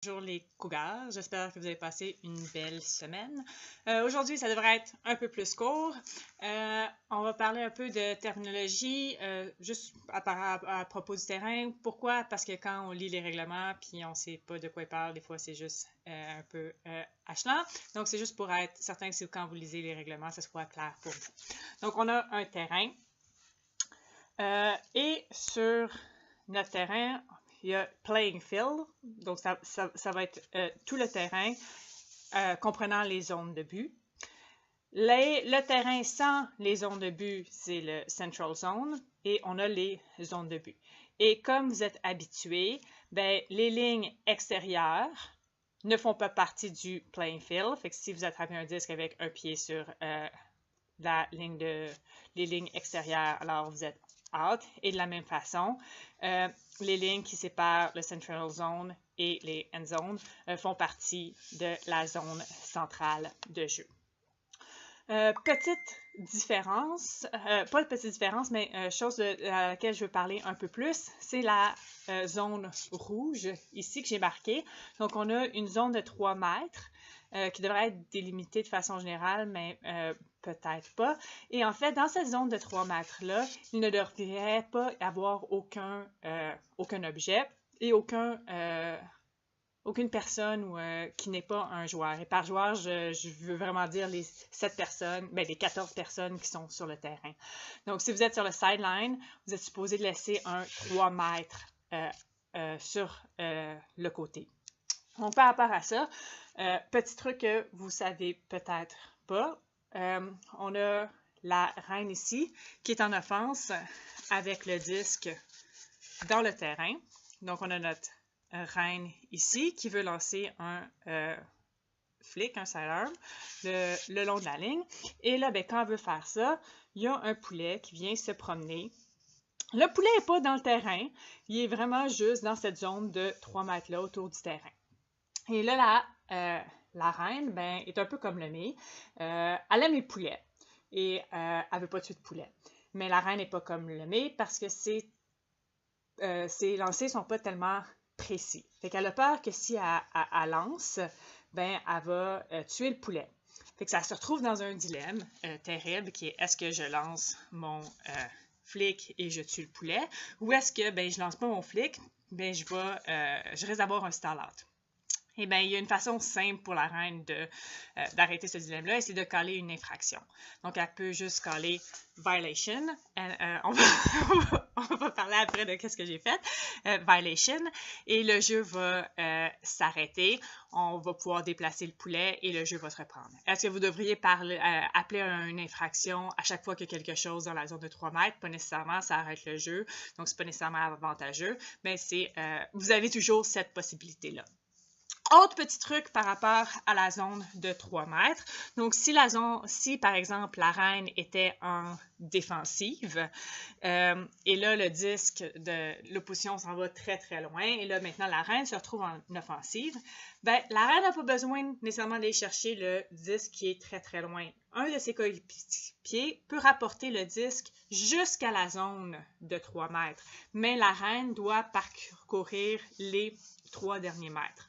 Bonjour les cougars, j'espère que vous avez passé une belle semaine. Aujourd'hui, ça devrait être un peu plus court. On va parler un peu de terminologie, juste à propos du terrain. Pourquoi? Parce que quand on lit les règlements puis on ne sait pas de quoi ils parlent, des fois c'est juste un peu achelant. Donc c'est juste pour être certain que quand vous lisez les règlements, ça soit clair pour vous. Donc on a un terrain et sur notre terrain, il y a playing field, donc ça va être tout le terrain comprenant les zones de but. Le terrain sans les zones de but, c'est le central zone et on a les zones de but. Et comme vous êtes habitués, ben, les lignes extérieures ne font pas partie du playing field. Fait que si vous attrapez un disque avec un pied sur les lignes extérieures, alors vous êtes out. Et de la même façon, les lignes qui séparent le central zone et les end zones font partie de la zone centrale de jeu. Petite différence, pas de petite différence, mais chose à laquelle je veux parler un peu plus, c'est la zone rouge ici que j'ai marquée. Donc, on a une zone de 3 mètres qui devrait être délimitée de façon générale, mais peut-être pas. Et en fait, dans cette zone de 3 mètres-là, il ne devrait pas avoir aucun objet et aucune personne qui n'est pas un joueur. Et par joueur, je veux vraiment dire les 7 personnes, les 14 personnes qui sont sur le terrain. Donc, si vous êtes sur le sideline, vous êtes supposé laisser un 3 mètres sur le côté. Donc, par rapport à ça, petit truc que vous ne savez peut-être pas, on a la reine ici qui est en offense avec le disque dans le terrain. Donc, on a notre reine ici qui veut lancer un flick, un sidearm, le long de la ligne. Et là, quand elle veut faire ça, il y a un poulet qui vient se promener. Le poulet n'est pas dans le terrain, il est vraiment juste dans cette zone de 3 mètres là autour du terrain. Et là, la reine est un peu comme le mie. Elle aime les poulets et elle ne veut pas tuer de poulet. Mais la reine n'est pas comme le mie parce que ses lancers ne sont pas tellement précis. Fait qu'elle a peur que si elle lance, elle va tuer le poulet. Fait que ça se retrouve dans un dilemme terrible qui est est-ce que je lance mon flic et je tue le poulet ou est-ce que je lance pas mon flic, je risque d'avoir un stall-out. Eh bien, il y a une façon simple pour la reine d'arrêter ce dilemme-là, et c'est de caler une infraction. Donc, elle peut juste caler violation. On va parler après de qu'est-ce que j'ai fait. Violation. Et le jeu va s'arrêter. On va pouvoir déplacer le poulet et le jeu va se reprendre. Est-ce que vous devriez appeler une infraction à chaque fois qu'il y a quelque chose dans la zone de 3 mètres? Pas nécessairement, ça arrête le jeu. Donc, c'est pas nécessairement avantageux. Mais vous avez toujours cette possibilité-là. Autre petit truc par rapport à la zone de 3 mètres. Donc, si par exemple, la reine était en défensive, et là, le disque de l'opposition s'en va très, très loin, et là, maintenant, la reine se retrouve en offensive, la reine n'a pas besoin nécessairement d'aller chercher le disque qui est très, très loin. Un de ses coéquipiers peut rapporter le disque jusqu'à la zone de 3 mètres, mais la reine doit parcourir les 3 derniers mètres.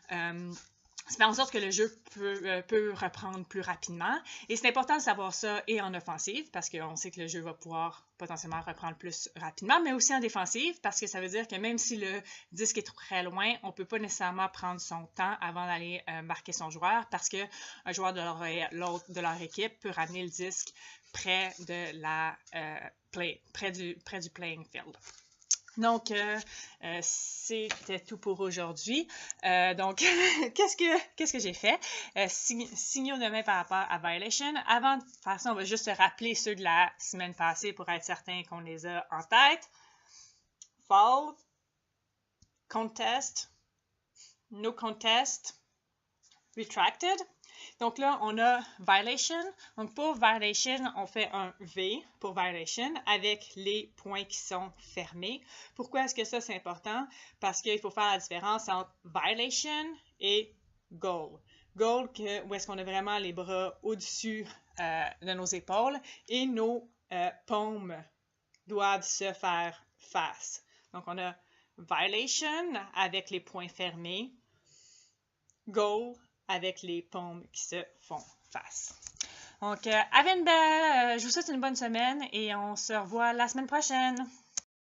Ça fait en sorte que le jeu peut reprendre plus rapidement. Et c'est important de savoir ça et en offensive, parce qu'on sait que le jeu va pouvoir potentiellement reprendre plus rapidement, mais aussi en défensive, parce que ça veut dire que même si le disque est très loin, on ne peut pas nécessairement prendre son temps avant d'aller marquer son joueur, parce qu'un joueur de leur équipe peut ramener le disque près du playing field. Donc, c'était tout pour aujourd'hui. Donc, qu'est-ce que j'ai fait? Signaux de main par rapport à Violation. Avant de faire ça, on va juste se rappeler ceux de la semaine passée pour être certain qu'on les a en tête. Foul, contest, no contest, retracted. Donc là, on a violation. Donc pour violation, on fait un V pour violation avec les points qui sont fermés. Pourquoi est-ce que ça c'est important? Parce qu'il faut faire la différence entre violation et goal. Goal, où est-ce qu'on a vraiment les bras au-dessus de nos épaules et nos paumes doivent se faire face. Donc on a violation avec les points fermés. goal avec les paumes qui se font face. Donc, je vous souhaite une bonne semaine et on se revoit la semaine prochaine.